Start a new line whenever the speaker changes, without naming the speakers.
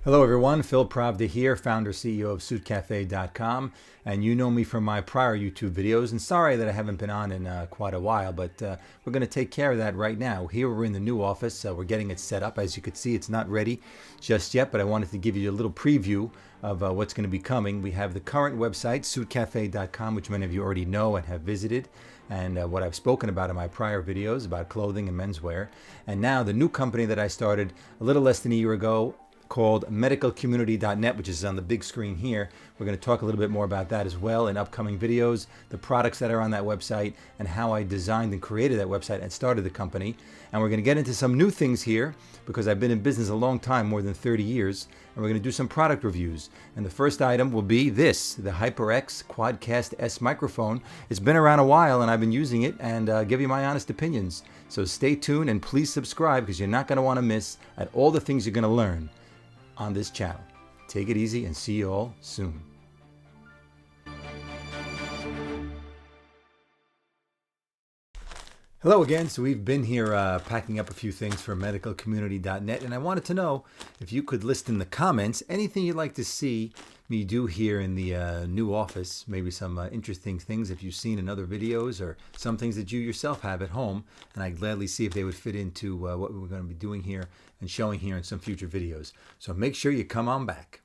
Hello everyone, Phil Pravda here, founder CEO of SuitCafe.com, and you know me from my prior YouTube videos, and sorry that I haven't been on in quite a while, but we're going to take care of that right now. Here we're in the new office, we're getting it set up. As you can see, it's not ready just yet, but I wanted to give you a little preview of what's going to be coming. We have the current website, SuitCafe.com, which many of you already know and have visited, and what I've spoken about in my prior videos about clothing and menswear. And now the new company that I started a little less than a year ago, called medicalcommunity.net, which is on the big screen here. We're going to talk a little bit more about that as well in upcoming videos, the products that are on that website, and how I designed and created that website and started the company. And we're going to get into some new things here because I've been in business a long time, more than 30 years, and we're going to do some product reviews. And the first item will be this, the HyperX Quadcast S microphone. It's been around a while and I've been using it and give you my honest opinions. So stay tuned and please subscribe because you're not going to want to miss at all the things you're going to learn on this channel. Take it easy and see you all soon. Hello again. So we've been here packing up a few things for medicalcommunity.net, and I wanted to know if you could list in the comments anything you'd like to see me do here in the new office, maybe some interesting things if you've seen in other videos or some things that you yourself have at home, and I'd gladly see if they would fit into what we're going to be doing here and showing here in some future videos. So make sure you come on back.